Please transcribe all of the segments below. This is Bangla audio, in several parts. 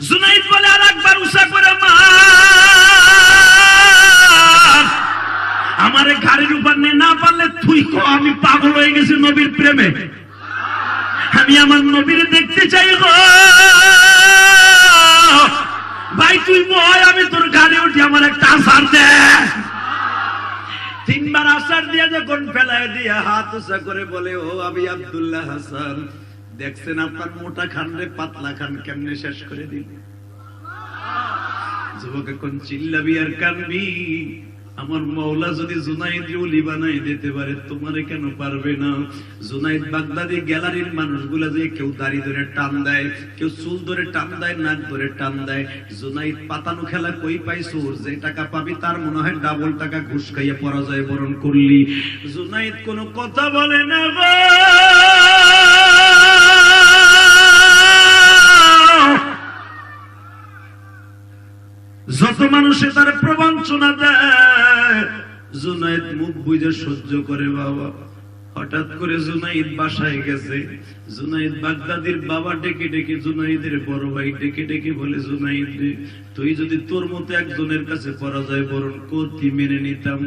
জুনাইদ বলে আর একবার উষা করে মা আমারে গাড়ির উপর নিয়ে না পারলে তুই কো আমি পাগল হয়ে গেছি নবীর প্রেমে, আমি আমার নবীর দেখতে চাই গো ভাই, তুই বয় আমি তোর গাড়ি উঠি আমার একটা আসার দে। তিনবার আসার দিয়ে যখন ফেলায় দিয়ে হাত উঁচা করে বলে ও আমি আব্দুল্লাহ হাসান, দেখছেন আপনার মোটা খান রে পাতলা খান কেমনে শেষ করে দিল। যুবক এখন চিল্লাবি আর কানবি, আমার মওলা যদি জুনাইদ ওলি বানাই দিতে পারে তোমারে কেন পারবে না। জুনাইদ বাগদাদি গ্যালারির মানুষগুলা যে কেউ দাড়ি ধরে টান দেয়, কেউ চুল ধরে টান দেয়, নাক ধরে টান দেয়। জুনাইদ পাতানো খেলা কই পাইছো, যে টাকা পাবি তার মনে হয় ডাবল টাকা ঘুষ খাইয়া পরাজয় বরণ করলি। জুনাইদ কোনো কথা বলে না গো, যত মানুষে তার প্রবঞ্চনা দেয় জুনাইদ মুখ বুঝে সহ্য করে। বাবা হঠাৎ করে জুনাইদ বাসায় গেছে, জুনাইদ বাগদাদির বাবা ডেকে ডেকে জুনাইদের বড় ভাই ডেকে ডেকে বলে জুনাইদ রে, তুই যদি তোর মতো একজনের কাছে পরাজয় বরণ করতি মেনে নিতাম।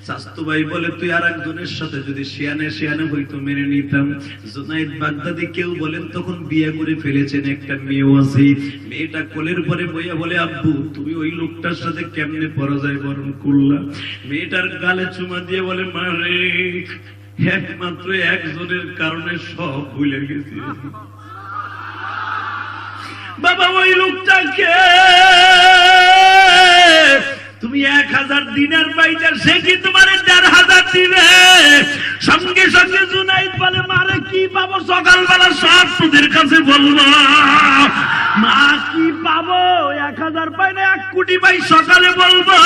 চাস্তু ভাই বলে তুই আর একজনের সাথে যদি শিয়ানে শিয়ানে হইতো মেনে নিতাম। জুনাইদ বাগদাদি কেউ বলেন তখন বিয়ে করে ফেলেছেন, একটা মেয়েও আছে। মেয়েটা কোলের পরে বইয়া বলে আব্বু তুমি ওই লোকটার সাথে কেমনে পরাজয় বরণ করলা। মেয়েটার গালে চুমা দিয়ে বলে মা রে, একমাত্র একজনের কারণে সব ভুলে গেছি বাবা। ওই লোকটাকে তুমি 1000 দিনার পাইটা, সে কি তোমার 1500 দিবে। সঙ্গে সঙ্গে জুনাইদ বলে মারে কি পাবো সকালবেলা সব তোদের কাছে বলবো। মা কি পাবো 1000 পাই না 1 কোটি পাই সকালে বলবো।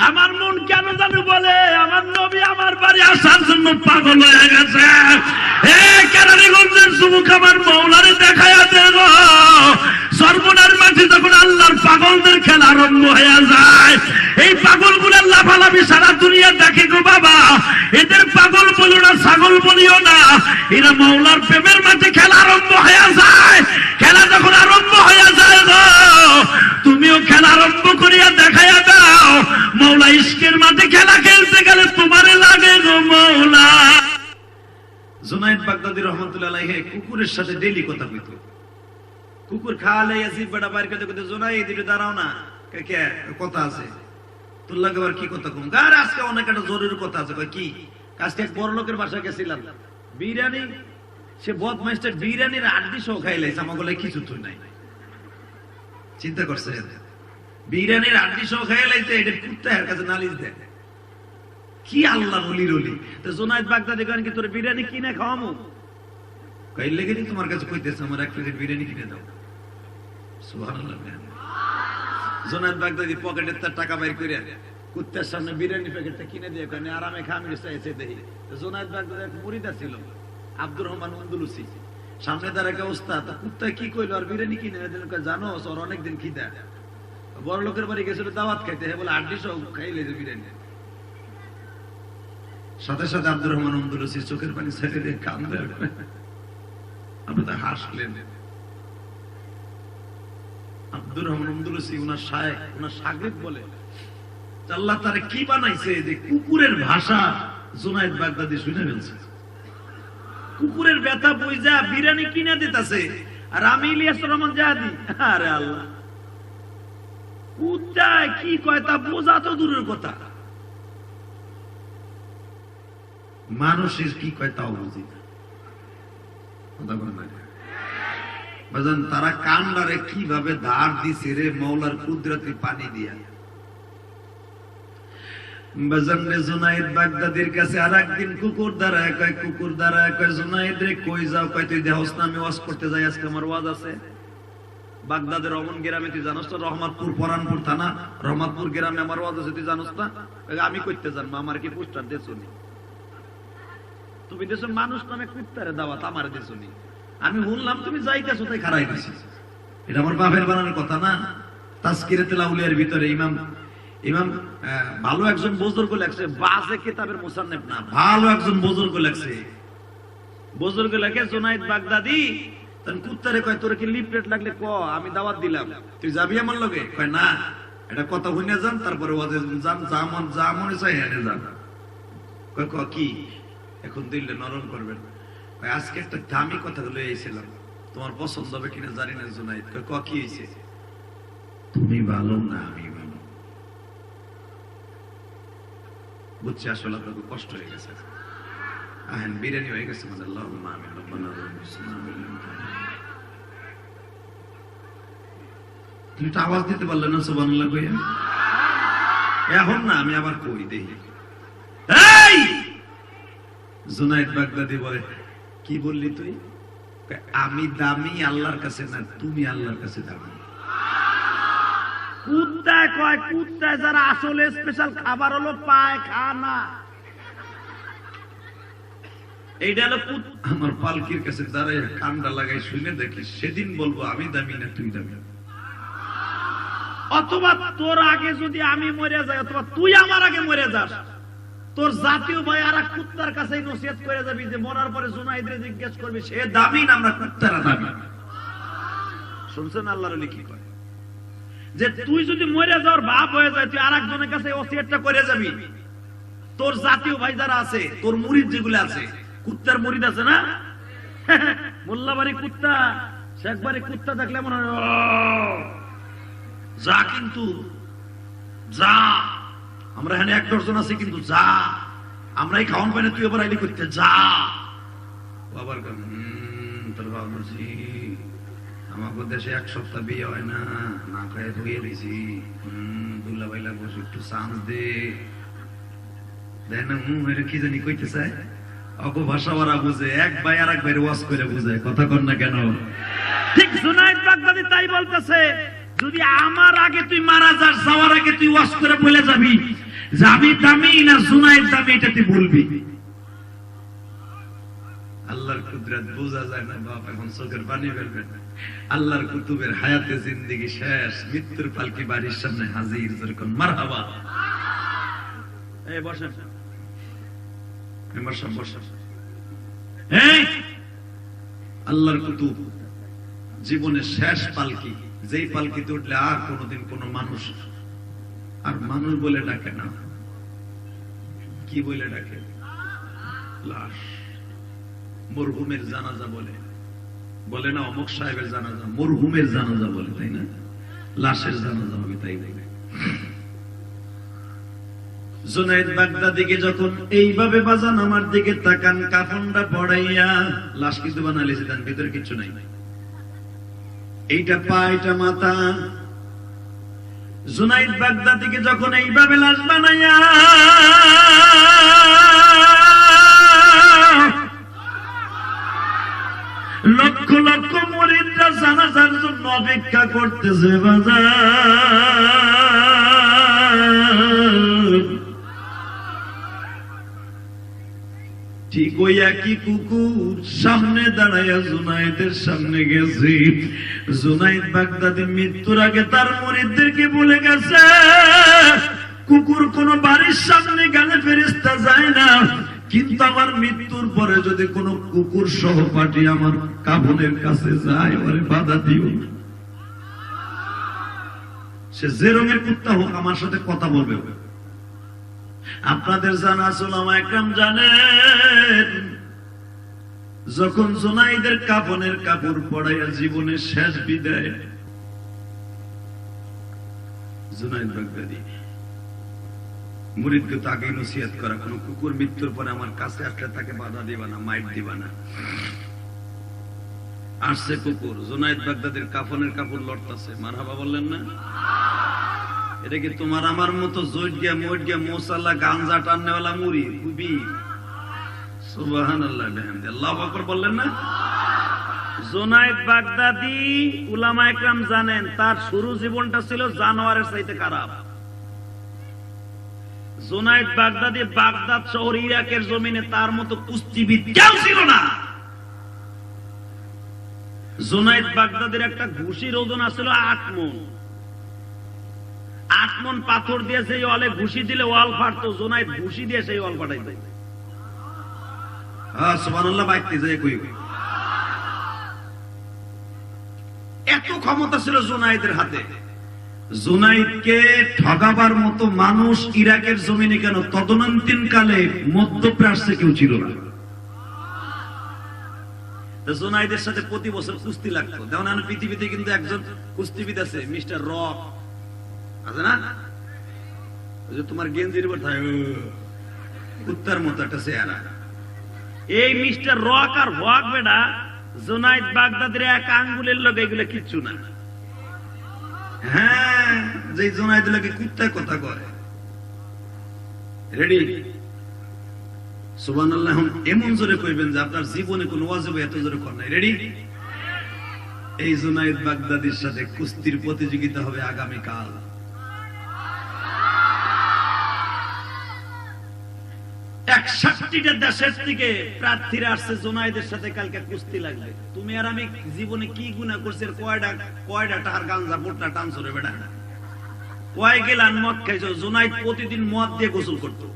আমার মন কেন জানো বলে আমার নবী আমার বাড়ি আসার জন্য পাগল হয়ে গেছে। কেরানীগঞ্জের যুবক আমার মওলারে দেখায়া দেব। সর্বনার মাঝে যখন আল্লাহর পাগলদের খেলা আরম্ভ হয়ে যায়, এই পাগলগুলো লাফালাফি সারা দুনিয়া দেখে গো বাবা। এদের পাগল বলো না ছাগল বলিও না, এরা মওলার প্রেমের মাঝে খেলা আরম্ভ হয়ে যায়। খেলা যখন আরম্ভ হয়ে যায় গো, তুমিও খেলা আরম্ভ করিয়া দেখাইয়া দাও। মওলা ইশকের মাঝে খেলা খেলতে গেলে তোমারে লাগে গো মওলা। জুনাইদ বাগদাদি রহমাতুল্লাহ আলাইহি কুকুরের সাথে ডেইলি কথা কইতো। কুকুর খালে আসিফ বড় বাইর করতে করতে জুনাইদ একটু দাঁড়াও না, কে কথা আছে তোর লাগে। আবার কি কথা কম গার, আজকে অনেক একটা জরুরি কথা আছে। কই কি? আজকে এক বড় লোকের বাসায় গেছিলাম, বিরিয়ানি, সে বদমাইশটা বিরিয়ানির আড্ডি সহ খাইলাইছে, আমাকে বলে কিছু তুই নাই। চিন্তা করছে বিরিয়ানির আড্ডি সহ খাইলাইছে, এটা কুত্তা এর কাছে নালিশ দেয়। কি আল্লাহ বলি রলি। তো জুনাইদ বাগদাদি গান কি তোর বিরিয়ানি কিনে খাওয়ামু? কইলে গেলি তোমার কাছে কইতেছে আমার 1 প্লেট বিরিয়ানি কিনে দাও। সুবহানাল্লাহ। জুনাইদ বাগদাদি পকেটের তার টাকা বাইর করে কুত্তার সামনে বিরিয়ানি প্যাকেটটা কিনে দিয়ে কয় আরামে খা, আমি চাইছে দেখি। তো জুনাইদ বাগদাদি এক মুরিদ ছিল আব্দুর রহমান আন্দলুসি, সামনে তার একটা ওস্তাদ। কুত্তা কি কইলো আর বিরিয়ানি কিনে দিল, জানো ওর অনেকদিন খিদা, বড় লোকের বাড়ি গেছিল দাওয়াত খাইতে, হ্যাঁ বলে আড্ডি সহ খাইলে যে বিরিয়ানি। সাথে সাথে আব্দুর রহমান আন্দলুসি চোখের পানি ছেড়ে দিয়ে কান্দে। আপনি তো হাসলেন। আব্দুর রহমান আন্দলুসি ওনার শায়েখ, ওনার শাগরিদ বলে আল্লাহ তারে কি বানাইছে যে কুকুরের ভাষা জুনাইদ বাগদাদি শুনে ফেলছে। কুকুরের ব্যথা বুঝা বিরিয়ানি কিনে দিতেছে, আর আমি ইলিয়াস রহমান জাহাদি। আরে আল্লাহ, কুত্তায় কি কয় তা বোঝা তো দূরের কথা, মানুষের কি কয় তাও বুঝি না। তারা কান্ডারে কিভাবে ধার দিছে রে মওলার কুদরতি পানি দিয়া। জুনাইদ বাগদাদির কাছে আর একদিন কুকুর দাঁড়ায় কয় জুনাইদ রে কই যাও? কয় তুই দেহস না আমি ওয়াজ করতে যাই, আজকে আমার ওয়াজ আছে। বাগদাদের অমন গ্রামে, তুই জানোস তো রহমাতপুর পরানপুর থানা রহমাতপুর গ্রামে আমার ওয়াজ আছে, তুই জানোস না? আমি করতে জানবো, আমার কি পোস্টার দেশুনি? তুমি দেশের মানুষ নামে কুত্তারে দাওয়াত আমার দেশুনি। আমি শুনলাম তুমি যাইতেছো তাই খারাই দিছি। এটা আমার বাপের বানানোর কথা না। তাজকিরাতুল আউলিয়ার ভিতরে ইমাম ভালো একজন বুজুর্গ লেখছে, বাজে কিতাবের মুসান্নিফ না, ভালো একজন বুজুর্গ লেখছে। বুজুর্গ লেখে জুনাইদ বাগদাদি তখন কুত্তারে কয় তোর কি লিফলেট লাগলে ক, আমি দাওয়াত দিলাম, তুই যাবি আমার লগে? কয় না, এটা কথা হইনা যান, তারপরে ওয়াজে যান, যা মনে চাই হেনে যান। কয় ক কি? এখন দিলে নরম করবেন। কয় আজকে একটা দামি কথা লয়ে আইছিলাম, তোমার পছন্দ হবে কিনা জানি না জুনাইদ। কয় ক কি হইছে? তুমি ভালো না আমি ভালো। বুঝছি আসলে আপনাকে কষ্ট হয়ে গেছে। আহেন বিরিয়ানি হয়ে গেছে আমাদের। আল্লাহুম্মা আমিন। রব্বানা তুমি তো আওয়াজ দিতে পারলে না সুবহানাল্লাহ কইয়া? এখন না আমি আবার কই দেই। এই জুনাইদ বাগদাদি বলে, কি বললি তুই? আমি দামি আল্লাহর কাছে না, তুমি আল্লাহর কাছে দামি। কুত্তায় কয়, কুত্তায় যারা আসলে স্পেশাল খাবার হলো পায়খানা। এইটা হলো আমার পালকির কাছে দাঁড়ায় কান্ডা লাগাই শুনে দেখি, সেদিন বলবো আমি দামি না তুই দামি। অথবা তোর আগে যদি আমি মরে যাই, অথবা তুই আমার আগে মরে যাস, তোর জাতীয় ভাই আর এক কুত্তার কাছে নসিহত করে যাবি যে মরার পরে জুনাইদরে জিজ্ঞেস করবি সে দামি না আমরা কুত্তারা দামি। শুনছেন আল্লাহর ওলি কি কয়? যে তুই যদি মরে যাওয়ার বাপ হয়ে যায়, তুই আর একজনের কাছে ওসিয়তটা করে যাবি, তোর জাতীয় ভাই যারা আছে, তোর মুরিদ যেগুলো আছে, কুত্তার মুরিদ আছে না, মোল্লাবাড়ি কুত্তা, শেখবাড়ি কুত্তা দেখলে মনে হয় যা, কিন্তু যা, আমরা এখানে 1 ডজন আছে কিন্তু যা, আমরা এই খাওয়ান পাই না, তুই এবার আইলি করতে যা। বাবার তোর বাবা বলছি আমাকে দেশে 1 সপ্তাহ বিয়ে হয় না, না খায় ধুয়ে দিয়েছি, দুল্লা বাইলা বসে একটু চান্স দে দেয় না। এটা কি জানি কইতে চায়, অগো ভাষা ওরা বুঝে, এক ভাই আর এক ভাইয়ের ওয়াজ করে বুঝে, কথা কর না কেন? ঠিক জুনাইদ বাগদাদি তাই বলতেছে, যদি আমার আগে তুই মারা যাস, যাওয়ার আগে তুই ওয়াজ করে বলে যাবি যে আমি দামি না জুনাইদ দামি, এটা তুই বলবি। আল্লাহর কুদরত বোঝা যায় না বাপ, এখন চোখের পানি ফেলবেন। আল্লাহর কুতুবের হায়াতে জিন্দেগি শেষ, মৃত্যুর পালকি বাড়ির সামনে হাজির, যেরকম মারহাবা। এই বসেন, মেম্বার সাহেব বসেন। এই আল্লাহর কুতুব জীবনের শেষ পালকি, যেই পালকিতে উঠলে আর কোনোদিন কোনো মানুষ আর মানুষ বলে ডাকে না, কি বলে ডাকে? লাশ। মরহুমের জানাজা বলে, বলে না অমুক সাহেবের জানাজা, মরহুমের জানাজা বলে, তাই না? লাশের জানাজা হবে, তাই বলে। জুনাইদ বাগদাদিকে যখন এইভাবে বাজান আমার দিকে তাকান, কাফনটা পড়াইয়া, লাশ কিন্তু বানাইছে, তার ভিতরে কিছু নাই, এইটা পা এটা মাথা। জুনাইদ বাগদাদিকে যখন এইভাবে লাশ বানাইয়া লক্ষ লক্ষ মুরিদরা জানাজার জন্য অপেক্ষা করতেছে বাজার, ঠিক ওই একই কুকুর সামনে দাঁড়াইয়া জুনাইদের সামনে গেছে। জুনাইদ বাগদাদি মৃত্যুর আগে তার মুরিদদেরকে বলে গেছে, কুকুর কোন বাড়ির সামনে গেলে ফেরেশতা যায় না, কিন্তু আমার মৃত্যুর পরে যদি কোন কুকুর সহপাঠী আমার কাফনের কাছে যায়, ওরে বাধা দিও না। সে যে রঙের কুত্তা হোক আমার সাথে কথা বলবে। আপনাদের জানা উলামা একরাম জানেন, যখন জুনাইদের কাফনের কাপড় পড়াইয়া জীবনের শেষ বিদায়, জুনাইদ বাগদাদি মুরিদকে তাকে নসিহত করা, কোন কুকুর মৃত্যুর পরে আমার কাছে আসলে তাকে বাধা দিবা না, মাইট দিবা না। আসছে কুকুর, জুনাইদ বাগদাদির কাফনের কাপড় লড়তাছে, মারহাবা বললেন না? এটা কি তোমার আমার মতো জোট গিয়া মোট গিয়া মশাল্লা গাঞ্জা টাননেওয়ালা মুড়ি খুবই? সুবহানাল্লাহ, আল্লাহু আকবার বললেন না? জুনাইদ বাগদাদি উলামা একরাম জানেন, তার শুরু জীবনটা ছিল জানোয়ারের চাইতে খারাপ। জুনাইদ বাগদাদি বাগদাদ শহর ইরাকের জমিনে তার মতো কুস্তিবিদ কেউ ছিল না। জুনাইদ বাগদাদির একটা ঘুষির ওজন আসলে 8 মণ। 8 মণ পাথর দিয়ে সেই ওয়ালে ঘুষি দিলে ওয়াল ফাটতো, জুনাইদ ঘুষি দিয়ে সেই ওয়াল ফাটাইতো। সুবহানাল্লাহ, বাইতে যায় কই এত ক্ষমতা ছিল জুনায়েদের হাতে। জুনায়েদকে ঠগাবার মতো মানুষ ইরাকের জমিনে কেন তদনন্তীন কালে মধ্যপ্রাচ্যে কেউ ছিল না। জুনায়েদের সাথে প্রতি বছর কুস্তি লাগতো। যেমন পৃথিবীতে কিন্তু একজন কুস্তিবিদ আছে, মিস্টার রক আছে না? তোমার গেঞ্জির উপর কুত্তার মতো একটা চেহারা। এই মিস্টার রক আর হক বেটা জুনায়েদ বাগদাদের এক আঙ্গুলের লোক, এগুলো কিচ্ছু না। হ্যাঁ, যে জুনায়েদ লোকে কুত্তা কথা করে। রেডি? সুবহানাল্লাহ এমন জোরে কইবেন যে আপনার জীবনে কোন ওয়াজিব এত জোরে কর নাই। রেডি? এই জুনায়েদ বাগদাদির সাথে কুস্তির প্রতিযোগিতা হবে আগামী কাল। 61টা দেশের থেকে প্রার্থীরা আসছে জুনায়েদের সাথে কালকে কুস্তি লাগবে। তুমি আর আমি জীবনে কি গুনাহ করছি, কয়টা টাকার গাঞ্জা পোটটা টানছো রে বেটা? কয় গেলান মদ খাইছো? জুনায়েদ প্রতিদিন মদ দিয়ে গোসল করতো।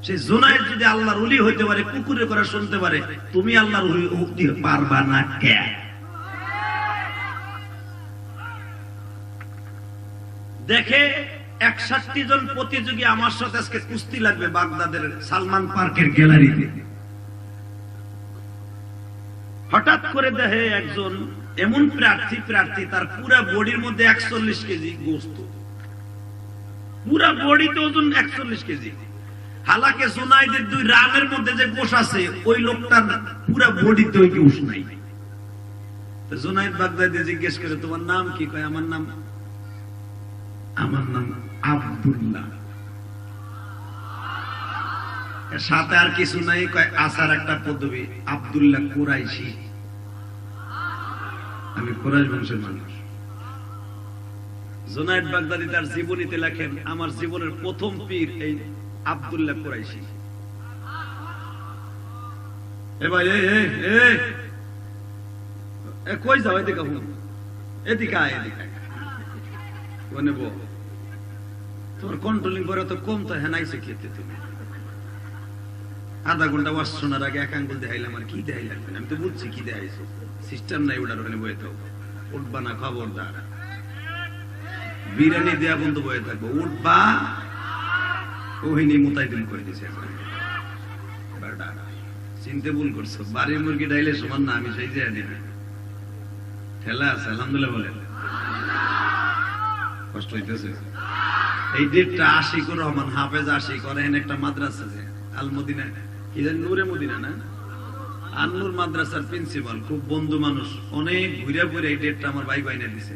সেই জুনায়েদ যদি আল্লাহর ওলি হইতে পারে, কুকুরের কথা শুনতে পারে, তুমি আল্লাহর ওলি হতে পারবা না কে? দেখে 61 জন প্রতিযোগী আমার সাথে আজকে কুস্তি লাগবে বাগদাদের সালমান পার্কের গ্যালারিতে। হঠাৎ করে দেখে একজন এমন প্রার্থী তার পুরা বডির মধ্যে 41 কেজি গোস্ত, পুরা বডিতে ওজন 41 কেজি। হালাকে জুনায়েদের 2 রানের মধ্যে যে গোশ আছে, ওই লোকটার পুরা বডিতে ওই গোশ নাই। তো জুনায়েদ বাগদাদি জিজ্ঞেস করে, তোমার নাম কি? কয় আমার নাম আব্দুল্লাহ। সাথে আর কিছু নাই, কয় আসার একটা পদবী, আব্দুল্লাহ কুরাইশি। আমি কুরাইশ বংশের মানুষ। জুনায়েদ বাগদাদি তার জীবনীতে লেখেন, আমার জীবনের প্রথম পীর এই আব্দুল্লাহ কুরাইশি। এ ভাই কই যাও? এদিকে হুন, এদিকে আয়, এদিকে তোমার কন্ট্রোলিং করে তো কম, তো হেনাইছে খেতে। তুমি আধা ঘন্টা ওয়াজ শোনার আগে এক আঙ্গুল দেখাইলাম, আর কি দেখাইলাম? আমি তো বুঝছি কি দেখাইছো, সিস্টেম নাই ওটার ওখানে বয়ে থাকবো। উঠবা না, খবরদার। বিরিয়ানি দেয়া বন্ধু বয়ে থাকবো, উঠবা। ওহিনী মোতায়েন করে দিছে। চিনতে ভুল করছো, বাড়ির মুরগি ডাইলে সমান না, আমি সেই যে ঠেলা আছে। আলহামদুলিল্লাহ বলেন, কষ্ট হইতেছে। এই ডেটটা আশিকুর রহমান হাফেজ আশিক করেন একটা মাদ্রাসা আছে আল মদিনা, কি জানি নূরে মদিনা না, আন্নুর মাদ্রাসার প্রিন্সিপাল, খুব বন্ধু মানুষ। অনেক ঘুরে ঘুরে এই ডেটটা আমার ভাই বাইনা দিছে,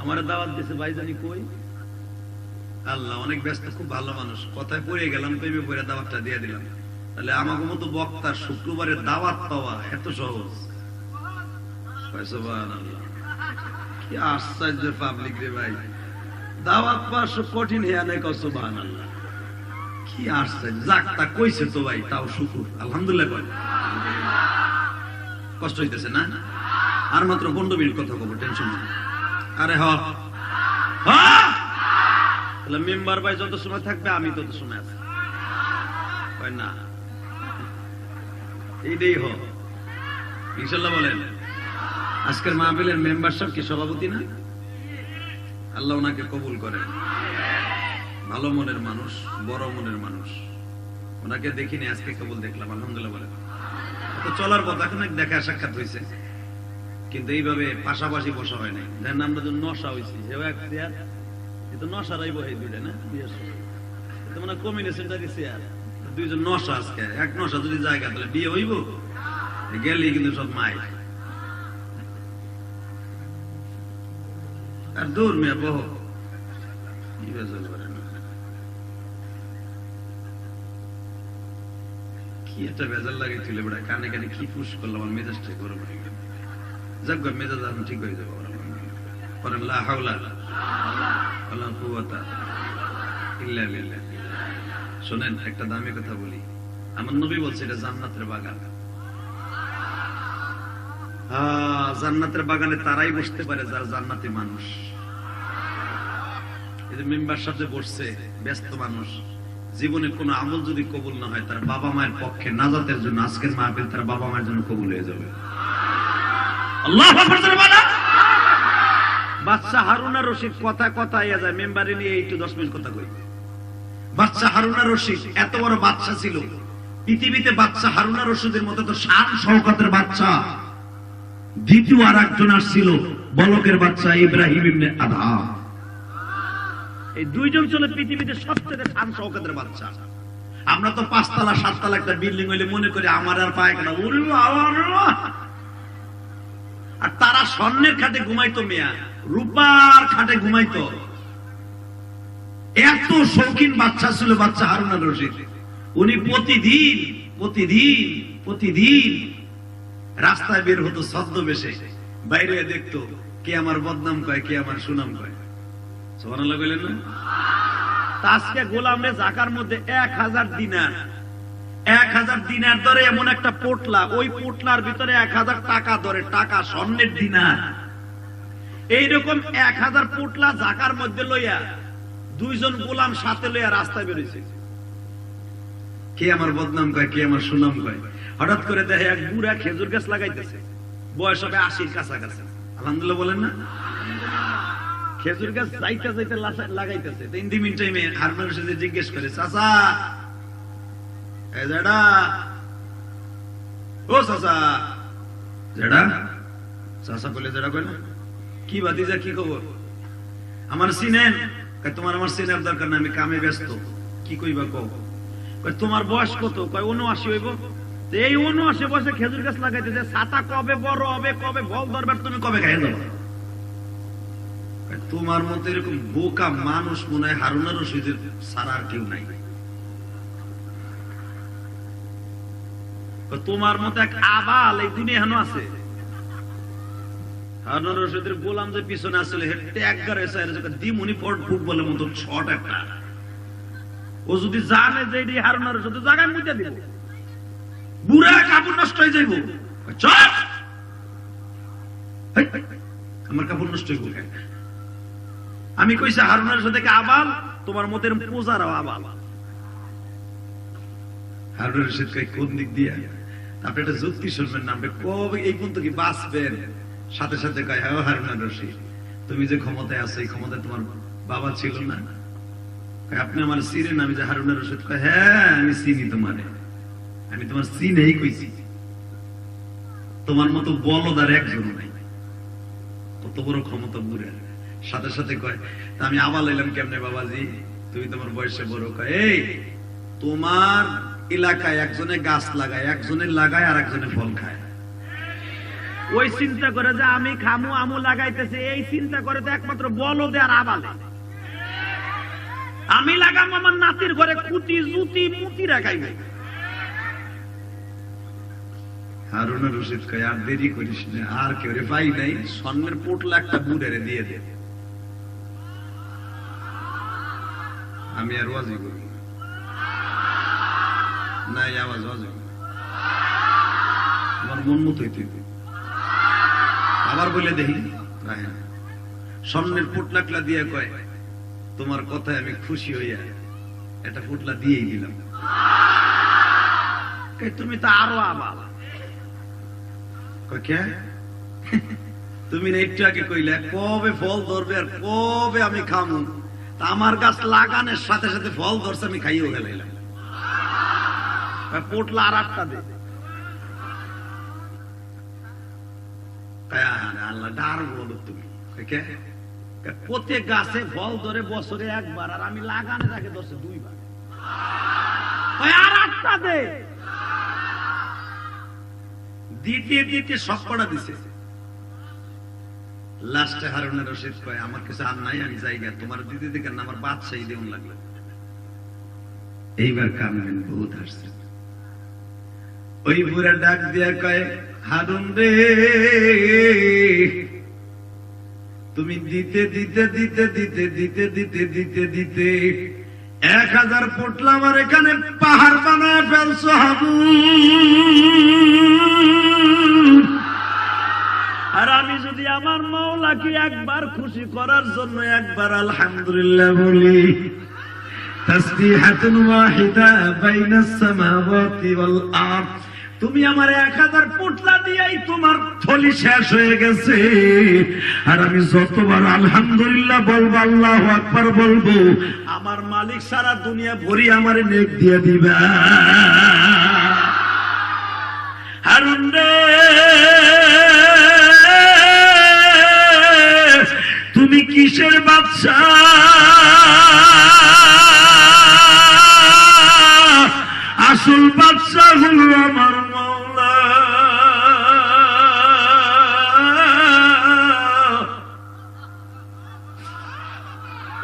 আমার দাওয়াত দিছে। ভাই জানি কই, আল্লাহ অনেক ব্যস্ত, খুব ভালো মানুষ। কথায় পড়ে গেলাম, প্রেমে পড়ে দাওয়াতটা দিয়ে দিলাম। তাহলে আমাকে মতো বক্তার শুক্রবারের দাওয়াত পাওয়া এত সহজ? সুবহানাল্লাহ, কি আশ্চর্য পাবলিক রে ভাই! দাওয়াত পাওয়া সব কঠিন হইয়া নাই। সুবহানাল্লাহ, কি আশ্চর্য! যাক, তা কইছে তো ভাই, তাও শুকুর, আলহামদুলিল্লাহ। কয় কষ্ট হইতেছে না? আর মাত্র 15 মিনিট কথা কব, টেনশন নেই। আরে তাহলে মেম্বার ভাই যত সময় থাকবে আমি তত সময় আছি। না, এইটাই হোক ইনশাল্লাহ। বলেন, আজকের মাহফিলের মেম্বার সাহেব কি সভাপতি না? আল্লাহ ওনাকে কবুল করেন। ভালো মনের মানুষ, বড় মনের মানুষ। ওনাকে দেখিনি, আজকে কেবল দেখলাম, আলহামদুলিল্লাহ। বলেন, তো চলার পথ এখন দেখা সাক্ষাৎ হয়েছে, কিন্তু এইভাবে পাশাপাশি বসা হয় নাই। দেখেন আমরা তো নশা হয়েছি, নশারাই বহে দুইটা না, মানে কম্বিনেশনটা দিচ্ছে। আর দুইজন নশা, আজকে এক নশা যদি জায়গা, তাহলে বিয়ে হইব? গেলেই কিন্তু সব মাই। আর দূর মেয়ে বহ, কি একটা বেজার লাগে ছিল বেড়া, কানে কানে কি পুশ করলাম, আমার মেজাজটা গরম হয়ে গেল। যাক, মেজাজ এখন ঠিক হয়ে যাবো। লা হাওলা ওয়ালা কুওয়াতা ইল্লা বিল্লাহ। শোনেন, একটা দামি কথা বলি। আমার নবী বলছে এটা জান্নাতের বাগান। জান্নাতের বাগানে তারাই বসতে পারে যারা জান্নাতি মানুষ। এই যে মেম্বার সাথে বসছে, ব্যস্ত মানুষ, জীবনে কোনো আমল যদি কবুল না হয়, তার বাবা মায়ের পক্ষে নাজাতের জন্য আজকের মাহফিল তার বাবা মায়ের জন্য কবুল হয়ে যাবে। আল্লাহু আকবার। বাদশা হারুন আর রশিদ কথা কথা ইয়া যায় মেম্বারে নিয়ে একটু 10 মিনিট কথা কই। বাদশা হারুন আর রশিদ এত বড় বাদশা ছিল, পৃথিবীতে বাদশা হারুন আর রশিদের মতো তো শান শওকতের বাদশা দ্বিতীয় আর একজন আসছিল, বলকের বাদশা ইব্রাহিম ইবনে আদহাম। এই দুইজন ছিল পৃথিবীতে সবচেয়ে শান শওকতের বাদশা। আমরা তো 5 তলা 7 তলা একটা বিল্ডিং হইলে মনে করি আমার আর পায় না, ওরে বাবা। আর তারা স্বর্ণের খাটে ঘুমাইতো মিয়া, রূপার খাটে ঘুমাইতো। এত শৌখিন বাচ্চা ছিল বাচ্চা হারুন আর রশিদ। উনি প্রতিদিন রাস্তায় বের হতো ছদ্মবেশে, বাইরে দেখতো কে আমার বদনাম কয়, কে আমার সুনাম কয়। সুবহানাল্লাহ বলেন না? আজকে গোলামে জাকার মধ্যে 1000 দিনার, 1000 দিনার ধরে এমন একটা পোটলা, ওই পোটলার ভিতরে 1000 টাকা ধরে, টাকা স্বর্ণের দিনার। এইরকম 1000 পোটলা জাকার মধ্যে লইয়া দুইজন গোলাম সাথে লইয়া রাস্তায় বেরিয়েছে, কে আমার বদনাম কয়, কে আমার সুনাম কয়। হঠাৎ করে দেখে এক বুড়া খেজুর গাছ লাগাইতেছে, বয়স হবে 80-র কাছাকাছি। আলহামদুলিল্লাহ বলেন না? খেজুর গাছ যাইতে যাইতে লাগাইতেছে। 3 মিনিট টাইমে হারুন আর রশিদ জিজ্ঞেস করে, চাচা জেডা, ও চাচা জেডা, চাচা বলে জেডা কইল কি ভাতিজা, কি খবর, আমার চিনেন? তোমার আমার চিনার দরকার না, আমি কামে ব্যস্ত। কি কইবা কও? তোমার বয়স কত? কয় 79 হইব। এই 79 বয়সে খেজুর গাছ লাগাইতেছে, ছাতা কবে বড় হবে, কবে ফল ধরবে, তুমি কবে খাইয়ে যাবে? তোমার মতো এরকম বোকা মানুষ মনে হয় হারুন আর রশিদের ছাড়া আর কেউ নাই। তোমার মতো এক আবাল এই দুনিয়া এখনো আছে। হারুন আর রশিদের গোলাম যে পিছনে আসলে হেঁটে একবার এসে দিমুনি ফুটবলের মতো শট একটা। ও যদি জানে যে এটি হারুন আর রশিদ, জায়গায় মুইতে দিব, বুড়া কাপড় নষ্ট হয়ে যাইব। চল, আমার কাপড় নষ্ট হইব। আমি কইছি হারুন আর রশিদ আবাল, তোমার মতের পূজারাও আবাল। হারুন আর রশিদ কই কোন দিক দিয়া? আপনি একটা যুক্তি শুনবেন না, আপনি কবে এই পর্যন্ত কি বাঁচবেন? সাথে সাথে কয়, হ্যাঁ হারুন আর রশিদ, তুমি যে ক্ষমতায় আছো এই ক্ষমতায় তোমার বাবা ছিল না? আপনি আমার চিনেন? আমি যে হারুন আর রশিদ কয়, হ্যাঁ আমি চিনি তোমারে, আমি তোমার চিনেই কইছি। তোমার মতো বলদ আর একজন নাই, কত বড় ক্ষমতা বুড়া। সাথে সাথে কয়, আমি আবার এলাম কেমনে বাবাজি, তুমি তোমার বয়সে বড়। কয়, এই তোমার এলাকায় একজনে গাছ লাগায়, একজনে লাগায় আর একজনে ফল খায়। ওই চিন্তা করে যে আমি খামু আমু লাগাইতেছে, এই চিন্তা করে তো একমাত্র বলদে আর আবালে। আমি লাগাম আমার নাতির ঘরে কুটি জুতি মুতি রাখাইবে। হারুন আর রশিদ কয়, আর দেরি করিস না, আর কেউ রে পাই নাই, স্বর্ণের পোটলা একটা বুড়েরে দিয়ে দে, আমি আর ওয়াজি করি না, আওয়াজ ওয়াজি আমার মন মতো হইতে। আবার বলে দেখি, স্বর্ণের পোটলাকলা দিয়ে কয়, তোমার কথায় আমি খুশি হইয়া একটা পোটলা দিয়েই দিলাম। তুমি তো আরো আবাল। তুমি না একটু আগে কইলে কবে ফল ধরবে আর কবে আমি খামু, তা আমার গাছ লাগানোর সাথে সাথে ফল ধরছে, আমি খাইয়েও গেলাম। পোটলা আর একটা দে। আল্লাহ ডার বলো তুমি, প্রত্যেক গাছে ফল ধরে বছরে একবার, আর আমি লাগানোর আগে ধরছে 2 বার। আর একটা দে। দ্বিতীয় সব কটা দিছে। লাস্টে হারুন আর রশিদ কয়, আমার কিছু আর নাই, আমি জায়গা তোমার দিতে দিকে না, আমার বাদশাহী দেউন লাগলো। এইবার কামবেন বহুত হাসছে। ওই বুড়া ডাক দিয়া কয়, হারুন রে, তুমি দিতে দিতে দিতে দিতে দিতে দিতে দিতে দিতে 1000 পোটলা আমার এখানে পাহাড় বানায় ফেলছো হারুন। আর আমি যদি আমার মাওলাকে একবার খুশি করার জন্য একবার আলহামদুলিল্লাহ বলি, তাসবিহাতুন ওয়াহিদা বাইনাস সামাওয়াতি ওয়াল আরদ, তুমি আমার 1000 পোটলা দিয়েই তোমার থলি শেষ হয়ে গেছে, আর আমি যতবার আলহামদুলিল্লাহ বলবো, আল্লাহু আকবার বলবো, আমার মালিক সারা দুনিয়া ভরি আমার নেক দিয়ে দিবা। হারুন রে, তুমি কিসের বাদশা? আসল বাদশা হলো আমার মাওলা।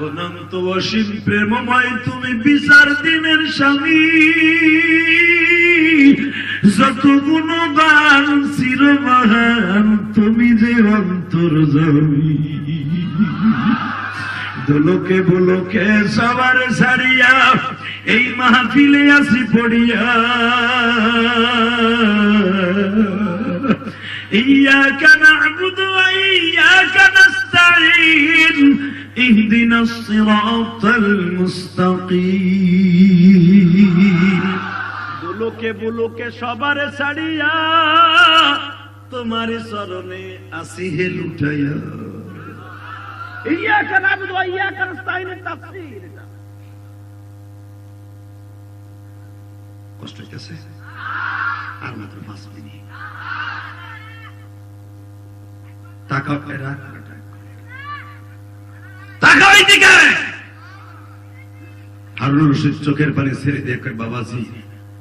অনন্ত অসীম প্রেমময় তুমি বিচার দিনের স্বামী, যত গুণগান চিরমহান তুমি যে অন্তর্যামী। দোলকে বলোকে সবার ছাড়িয়া এই মাহফিলে আসি পড়িয়া, ইয়াকা না'বুদু ওয়া ইয়াকা নাস্তাঈন ইহদিনাস সিরাতাল মুস্তাকিম। দোলকে বলোকে সবার ছাড়িয়া তোমার চরণে আসি হে লুটাইয়া। ইয়াকা না'বুদু ওয়া ইয়াকা নাস্তাঈনের তাফসীর এটা। কষ্ট হইতেছে? আর মাত্র 5 মিনিট। টাকা ফেরা টাকা ওইদিকে। হারুন রশিদ চোখের পানি ছেড়ে দিয়ে কয়, বাবাজি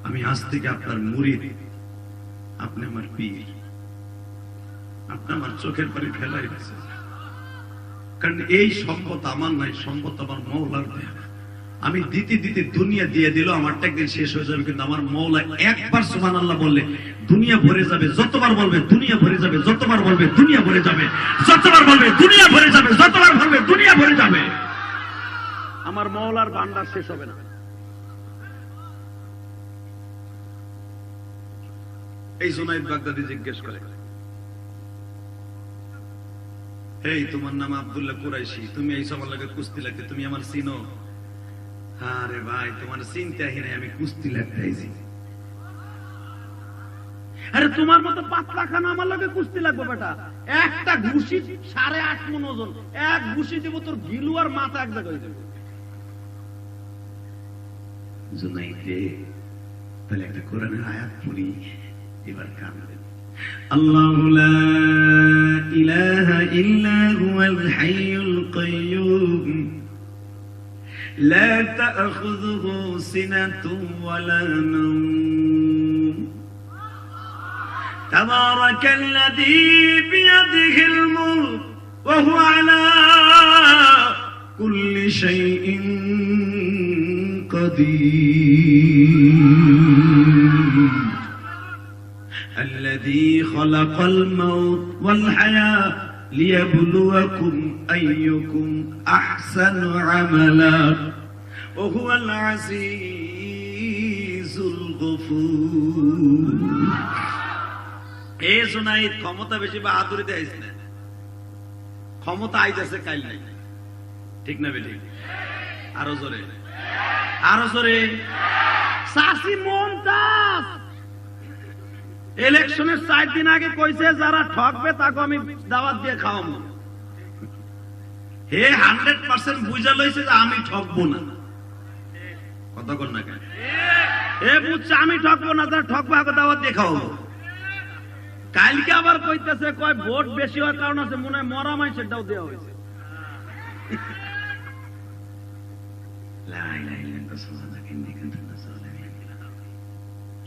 আমি আজ থেকে আপনার মুরিদ, আপনি আমার পীর, আপনি আমার চোখের পানি ফেলাই দিয়েছেন। কারণ এই সম্পদ আমার নাই, সম্পদ আমার মওলার দেয়া। আমি দিতে দিতে দুনিয়া দিয়ে দিল, আমারটা একদিন শেষ হয়ে যাবে, কিন্তু আমার মওলা একবার সুবহানাল্লাহ বললে দুনিয়া ভরে যাবে। যতবার বলবে দুনিয়া ভরে যাবে, যতবার বলবে দুনিয়া ভরে যাবে, যতবার বলবে দুনিয়া ভরে যাবে, যতবার বলবে দুনিয়া ভরে যাবে। আমার মাওলার ভান্ডার শেষ হবে না। এই জুনাইদ বাগদাদি জিজ্ঞেস করে, এই তোমার নাম আব্দুল্লাহ কুরাইশি, তুমি এই সবার লাগে কুস্তি লাগতে, তুমি আমার চিনো? আরে ভাই তোমার চিনতে আহি নাই, আমি কুস্তি লাগতে আইছি। আরে তোমার মতো পাতলা খানা আমার লগে কুস্তি লাগবে বেটা। একটা ঘুষি 8.5 মণ ওজন, এক ঘুষি দেব তোর গিলু আর মাথা এক জায়গায় হয়ে যাবে। জুনাইদে তাহলে একটা কোরআনের আয়াত পড়ি, এবার কাঁদবেন। আল্লাহু লা ইলাহা ইল্লা হুয়াল হাইয়ুল কাইয়্যুম لا تأخذه سنة ولا نوم تبارك الذي بيده الملك وهو على كل شيء قدير الذي خلق الموت والحياة ليبلوكم أيكم أحسن عملا وهو العزيز الغفور। এই জুনাইদ ক্ষমতা বেশি বাহাদুরি দেয়স না, ক্ষমতা আইতাছে কাইল নাই, ঠিক না বেটি? আরো জোরে, আরো জোরে। চাষি মমতাজ ইলেকশনের 4 দিন আগে কইছে যারা ঠকবে তাকে আমি দাওয়াত দিয়ে খাওয়াবো। হে 100% বুঝা লইছে যে আমি ঠকবো না। কথা কর না কেন? এ বুঝছে আমি ঠকবো না, যারা ঠকবে আগে দাওয়াত দিয়ে খাওয়াবো। কালকে আবার কইতেছে কয় ভোট বেশি হওয়ার কারণ আছে, মনে হয় মরা মাইসের দাও দেওয়া হয়েছে।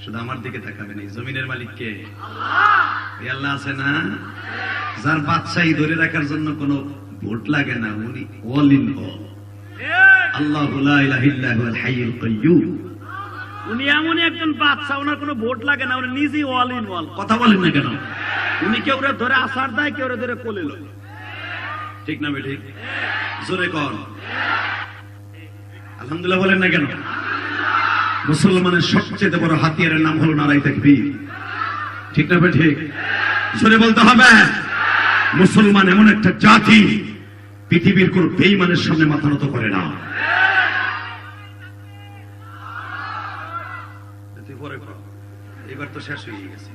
শুধু আমার দিকে তাকাবেন, এই জমিনের মালিক কে? আল্লাহ আছে না, যার বাদশাহী ধরে রাখার জন্য কোনো ভোট লাগে না, উনি অল ইন অল। আল্লাহু লা ইলাহা ইল্লা হুয়াল হাইয়ুল কাইয়্যুম। উনি এমনই একজন বাদশা, ওনার কোনো ভোট লাগে না, উনি নিজেই অল ইন অল। কথা বলেন না কেন? উনি কেউ ধরে আসার দেয়, কেউ ধরে কোলে লয়, ঠিক না বেঠিক? জোরে কর আলহামদুলিল্লাহ বলেন না কেন? মুসলমানের সবচেয়ে বড় হাতিয়ারের নাম হলো নারায়ে তাকবীর, ঠিক না বেঠিক? জোরে বলতে হবে। মুসলমান এমন একটা জাতি পৃথিবীর কোন বেঈমানের সামনে মাথা নত করে না। এবার তো শেষ হয়ে গেছে।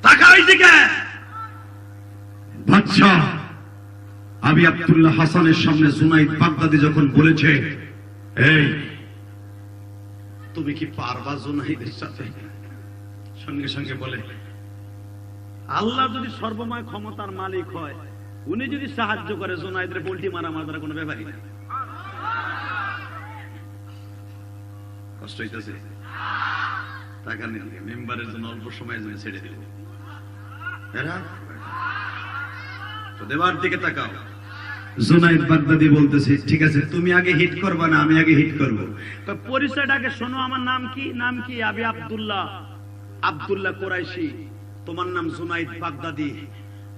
টাকা হয়েছে কে? বাদশাহ আবি আব্দুল্লাহ হাসানের সামনে জুনাইদ বাগদাদি যখন বলেছে, এই তুমি কি পারবা জুনাইদের সাথে? সঙ্গে সঙ্গে বলে, আল্লাহ যদি সর্বময় ক্ষমতার মালিক হয়, উনি যদি সাহায্য করে জুনাইদের পোল্টি মারা মারা কোনো ব্যাপারই না। কষ্ট হইতেছে, টাকা নিয়ে মেম্বারের জন্য অল্প সময়ের জন্য ছেড়ে দিল। এরা তো দেবার দিকে তাকাও। জুনাইদ বাগদাদি বলতেছে, ঠিক আছে তুমি আগে হিট করবা না আমি আগে হিট করব? পরিচয়টাকে শোনো, আমার নাম কি? নাম কি? আবি আব্দুল্লাহ, আব্দুল্লাহ কুরাইশি। তোমার নাম জুনাইদ বাগদাদি।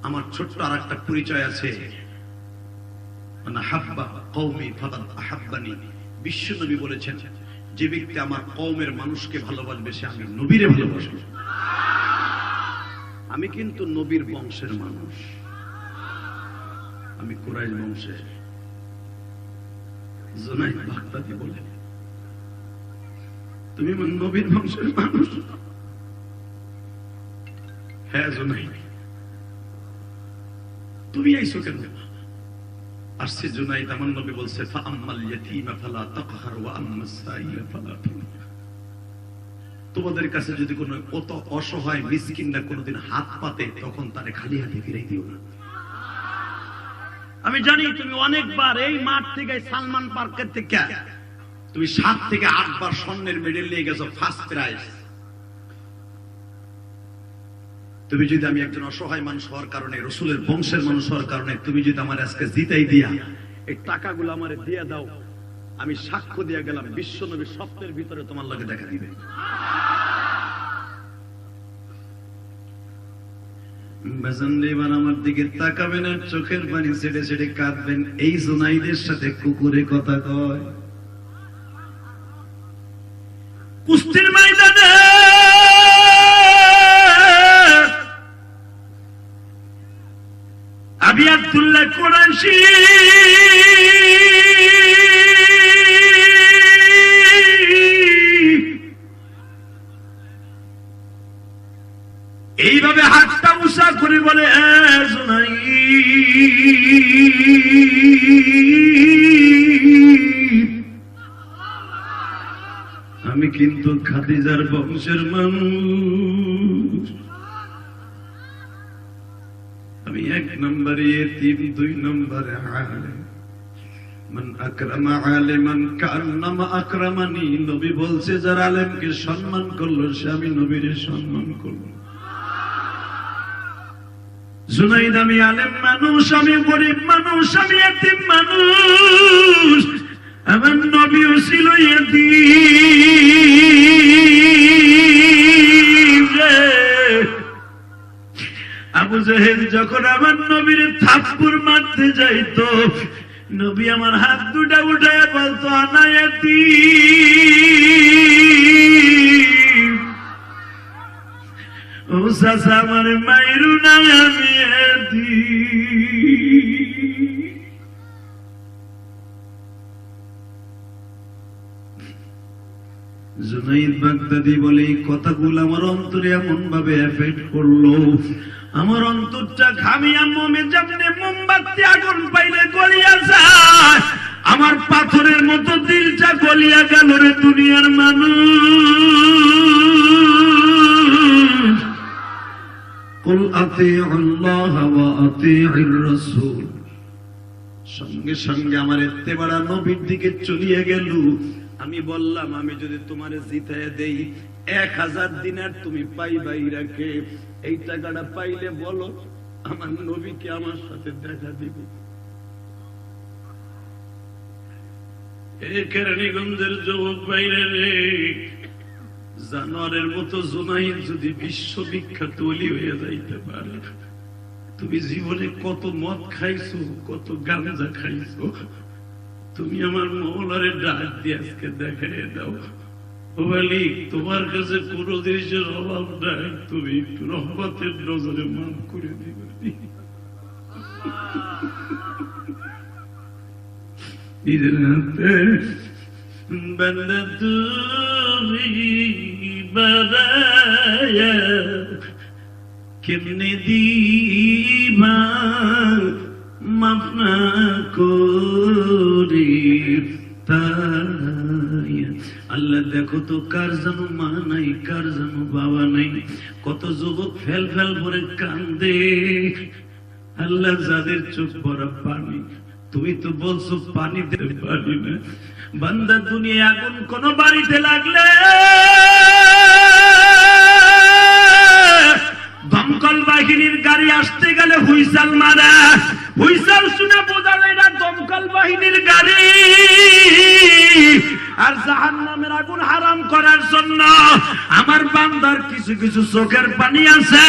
আমার ছোট্ট আর একটা পরিচয় আছে, মানে হাব্বা কওমি ফাকাদ আহাব্বানি। বিশ্বনবী বলেছেন, যে ব্যক্তি আমার কওমের মানুষকে ভালোবাসবে সে আমি নবীরে ভালোবাসবে। আমি কিন্তু নবীর বংশের মানুষ, আমি কুরাইশ বংশের। জুনাইদ বাগদাদি বলে, তুমি আমার নবীর বংশের মানুষ? হ্যাঁ জুনাইদ। তুমি আইছো কেন? আসছে জুনাইদ, আমার নবী বলছে, ফাআম্মাল ইয়াতীমা ফালা তাকহার ওয়া আম্মাস সাইলা ফালা তুনকির। তোমাদের কাছে যদি কোনো অত অসহায় মিসকিনরা কোনোদিন হাত পাতে, তখন তারে খালি হাতে ফিরাই দিও না। আমি জানি তুমি অনেকবার এই মাঠ থেকে সালমান পার্কের থেকে তুমি 7 থেকে 8 বার স্বর্ণের মেডেল নিয়ে গেছো, ফার্স্ট প্রাইজ। তুমি যদি, আমি একজন অসহায় মানুষ হওয়ার কারণে, রাসূলের বংশের মানুষ হওয়ার কারণে তুমি যদি আমার আজকে জিতাই দিয়া এই টাকাগুলো আমারে দিয়ে দাও, আমি সাক্ষ্য দিয়ে গেলাম বিশ্বনবী স্বপ্নের ভিতরে তোমার লগে দেখা দিবে। বেজন্দেবার আমার দিকে তাকাবেন আর চোখের পানি ছেড়ে ছেড়ে কাঁদবেন। এই জুনাইদের সাথে কুকুরে কথা কয়। কুস্তির ময়দানে আবি আব্দুল্লাহ কুরাইশি এইভাবে হাতটা উঁচা করে বলে, আমি কিন্তু খাদিজার বংশের মানুষ। আমি 1 নম্বরে এতিম, 2 নম্বরে আলেম। মান আকরামা আলিমান কান্নামা আকরামানি। নবী বলছে, যারা আলেমকে সম্মান করলো সে আমি নবীর সম্মান করলো। জুনাইদ, আমি আলেম মানুষ, আমি গরিব মানুষ, আমি এতিম মানুষ, আমার নবীও ছিল এতিম। আবু জাহেল যখন আমার নবীর থাপ্পড় মারতে যাইতো, নবী আমার হাত দুটা উঠায় বলতো, আনা এতিম, ও চাচা আমার মাইরু না, আমি জুনাইদ বাগদাদি বলে, এই কথাগুলো আমার অন্তরে এমন ভাবে এফেক্ট করলো, আমার অন্তরটা ঘামিয়া মোমে যেমনি মোমবাতি আগুন পাইলে গলিয়া যায়, আমার পাথরের মতো দিলটা গলিয়া গেল রে দুনিয়ার মানুষ। কুল আতিউল্লাহ ওয়া আতিউর রাসূল। সঙ্গে সঙ্গে আমার ইত্তেবাড়া নবীর দিকে চলিয়ে গেল। আমি বললাম, আমি যদি তোমারে জিতায় দেই 1000 দিনার তুমি পাইবাই রাখে, এই টাকাটা পাইলে বলো আমার নবীকে আমার সাথে দেখা দিবে। কেরানীগঞ্জের যুবক বাইরে রে, জানোয়ারের মতো জুনাইদ যদি বিশ্ববিখ্যাত ওলি হয়ে যাইতে পারে, তুমি জীবনে কত মদ খাইছো, কত গাঁজা খাইছো, তুমি আমার মওলারে ডাক দিয়ে আজকে দেখাই দাও। ও মালিক, তোমার কাছে কোন জিনিসের অভাব নাই, তুমি একটু রহমতের নজরে মাফ করে দিবে। ঈদের রাতে বান্দা তুমি বাড়ায়া কেমনে দিবা মাফ না করি তাড়াইয়া। আল্লাহ দেখো তো কার যেন মা নাই, কার যেন বাবা নাই, কত যুবক ফেল ফেল করে কান্দে। আল্লাহ যাদের চোখ ভরা পানি, তুমি তো বলছো পানি দিতে পারি না। বান্দা দুনিয়া আগুন কোন বাড়িতে লাগলে দমকল বাহিনীর গাড়ি আসতে গেলে হুইসাল মারা, হুইসাল শুনে বোঝা যায় না দমকল বাহিনীর গাড়ি। আর জাহান্নামের আগুন হারাম করার জন্য আমার বান্দার কিছু কিছু চোখের পানি আছে।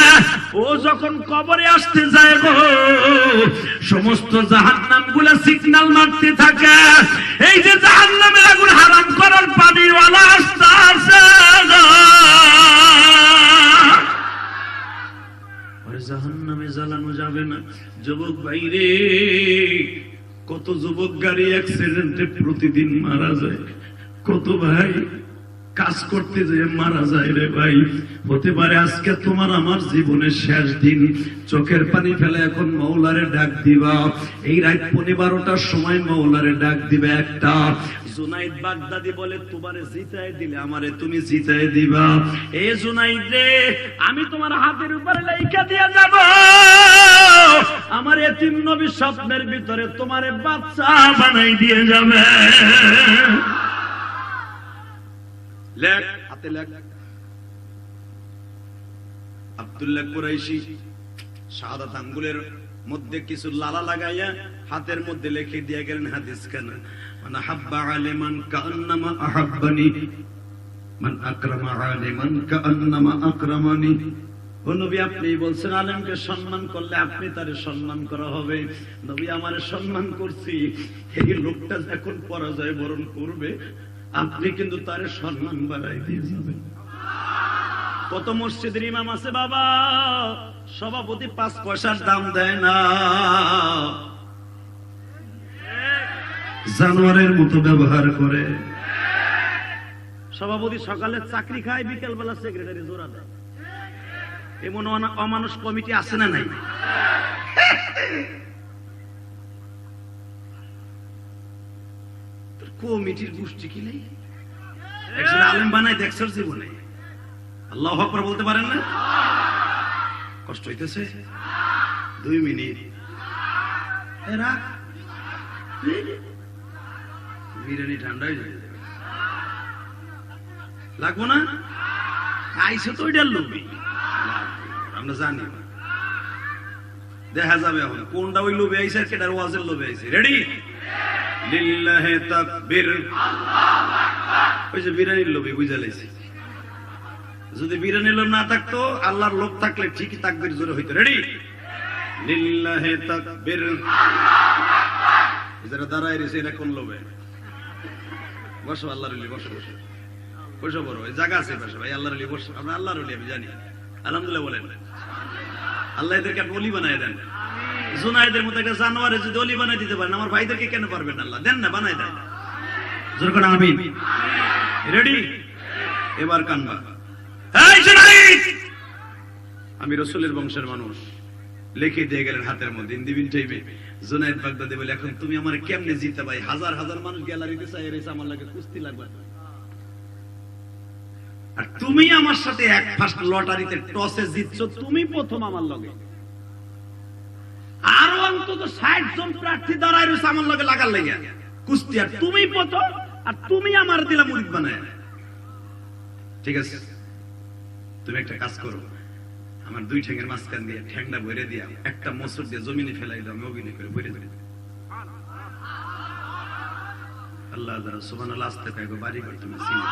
ও যখন কবরে আসতে যায় গো, সমস্ত জাহান্নাম গুলা সিগন্যাল মারতে থাকে, এই যে জাহান্নামের আগুন হারাম করার পানিওয়ালা আসতে আছে, জাহান্নামে জ্বালানো যাবে না। যুবক ভাইরে, কত যুবক গাড়ি অ্যাক্সিডেন্টে প্রতিদিন মারা যায়, কত ভাই কাজ করতে যেয়ে মারা যায় রে ভাই। হতে পারে আজকে তোমার আমার জীবনের শেষ দিন, চোখের পানি ফেলে এখন মওলারে ডাক দিবা। এই রাত 12টার সময় মওলারে ডাক দিবে একটা। জুনাইদ বাগদাদি বলে তোমারে জিতায় দিলে আমারে তুমি জিতায় দিবা। এ জুনাইদ রে, আমি তোমার হাতের উপরে লেখা দিয়ে যাব, আমার এতিম নবী স্বপ্নের ভিতরে তোমারে বাচ্চা বানাই দিয়ে যাবে। লেখ হাতে লেখ। আব্দুল্লাহ কুরাইশি শাহাদাত আঙ্গুলের মধ্যে কিছু লালা লাগাইয়া হাতের মধ্যে লিখে দিয়ে গেলেন হাদিস কেন, মান হাব্বা আলিমান কান্নামা আহাব্বানি, মান আকরামা আলিমান কান্নামা আকরামানি। ও নবী, আপনি বলছেন আলেমকে সম্মান করলে আপনি তারে সম্মান করা হবে। নবী, আমারে সম্মান করছি, এই লোকটা যখন পরাজয় বরণ করবে আপনি কিন্তু তারে সম্মান বাড়াই দিয়ে যাবেন। কত মসজিদের ইমাম আছে বাবা, সভাপতি 5 পয়সার দাম দেয় না, জানোয়ারের মতো ব্যবহার করে। সভাপতি সকালে চাকরি খায়, বিকেল বেলা সেক্রেটারি জোড়া দেয়। এমন অমানুষ কমিটি আছে না নাই? কমিটির গোষ্ঠী কি নেই? একজন আলেম বানায় দেখছর জীবনে? আল্লাহু আকবার বলতে পারেন না? কষ্ট হইতেছে? 2 মিনিট এরা বিরিয়ানি ঠান্ডা হয়ে যাবে, লাগবো না? আইসো তো ওইটার লোভী, আমরা জানি দেখা যাবে এখন কোনটা ওই লোভে আইসে আর কেটার ওয়াজের লোভে আইসে। রেডি? লিল্লাহি তাকবীর, আল্লাহু আকবার। ওই যে বিরিয়ানির লোভে বুঝা লাইছি। যদি বিরিয়ানির লোভ না থাকতো, আল্লাহর লোভ থাকলে ঠিকই তাকবীর জোরে হইতো। রেডি? লিল্লাহি তাকবীর, আল্লাহু আকবার। যারা দাঁড়ায় রয়েছে এরা কোন লোভে? বসো আল্লাহর ওলি, বসো বসো বসো, বড় ওই জায়গা আছে বসো ভাই, আল্লাহর ওলি বসো। আমরা আল্লাহর ওলি আমি জানি, আলহামদুলিল্লাহ বলেন। আল্লাহ এদেরকে আপনি ওলি বানায় দেন। জুনাইদের মতো একটা জানোয়ারে যদি অলি বানাই দিতে পারেন, আমার ভাইদেরকে কেন পারবেন? আল্লাহ দেন না, বানাই দেন। যেরকম আমিন। রেডি? এবার কানবা। এই জুনাইদ, আমি রাসূলের বংশের মানুষ, লিখে দিয়ে গেলেন হাতের মধ্যে। ইন্দিবিন টাইমে জুনাইদ বাগদাদি বলে, এখন তুমি আমারে কেমনে জিতে ভাই? হাজার হাজার মানুষ গ্যালারিতে চাই রয়েছে, আমার লাগে কুস্তি লাগবে। আর তুমি আমার সাথে এক ফার্স্ট লটারিতে টসে জিতছো, তুমি প্রথম আমার লগে। আরো অন্তত 60 জন প্রার্থী দাঁড়ায় রয়েছে আমার লগে লাগার লেগে কুস্তি, আর তুমি প্রথম, আর তুমি আমার দিলা মুরিদ বানায়। ঠিক আছে, তুমি একটা কাজ করো, আমার 2 ঠ্যাঙের মাঝখান দিয়ে ঠ্যাংটা ভরে দিয়া একটা মসুর দিয়ে জমিনে ফেলাই দাও, আমি অভিনয় করে ভরে দেব। আল্লাহ যারা সুবহানাল্লাহ আসতে পাইগো বাড়ি ঘর তুমি চিনো,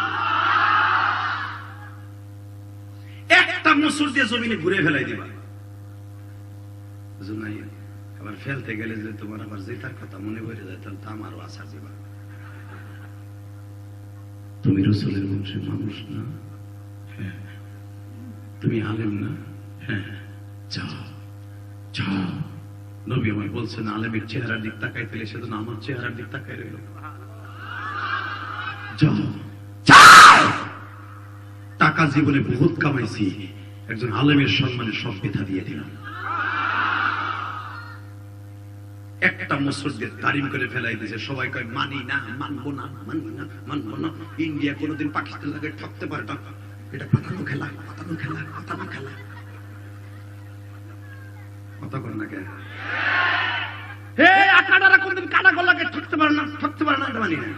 একটা মসুর দিয়ে জমিনে ঘুরে ফেলাই দিবা। জুনাই আবার ফেলতে গেলে যে তোমার আবার জেতার কথা মনে পড়ে যায়, তাহলে তো আমারও আশা দিবা। তুমি রাসূলের বংশের মানুষ না? হ্যাঁ। তুমি আলেম না? হ্যাঁ। যাও যাও, নবী আমায় বলছেন আলেমের চেহারার দিক তাকাই দিলে সেজন্য আমার চেহারার দিক তাকাই রইল। যাও যাও, টাকা টাকা জীবনে বহুত কামাইছি, একজন আলেমের সম্মানে সব পিঠা দিয়ে দিলাম। একটা মুসলদের তারিম করে ফেলাই দিয়েছে, সবাই কয় মানি না, মানবো না, মানবো না, মানবো না। ইন্ডিয়া কোনোদিন পাকিস্তান লাগে ঠকতে পারে না, এটা পাতানো খেলা, পাতানো খেলা, পাতানো খেলা। কথা করে না কেন? হে আকাডারা কোনদিন কাটা গলাকে ঠকতে পারে না, ঠকতে পারে না, এটা মানি না,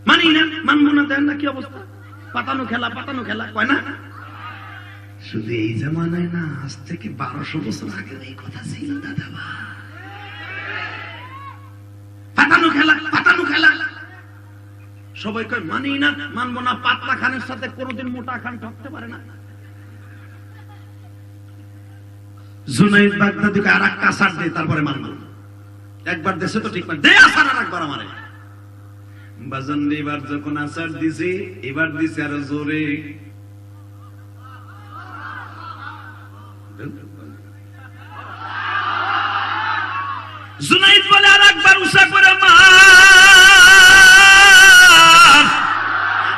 মানি না, মানবো না। দেন না কি অবস্থা, পাতানো খেলা, পাতানো খেলা কয় না। শুধু এই জামানায় না, আজ থেকে 1200 বছর আগে এই কথা ছিল দাদা ভাই। পাতানো খেলা, পাতানো খেলা, সবাই কয় মানি না, মানবো না। পাতলা খানের সাথে কোনোদিন মোটা খান ঠকতে পারে না। জুনাইদ বাগদাদিকে আর একটা আসার দেয়, তারপরে মানবো। একবার দেশে তো ঠিক না, দে আসার আর একবার আমারে বাজান। এবার যখন আসার দিছে, এবার দিছে আরো জোরে। জুনাইদ বলে আর একবার উষা করে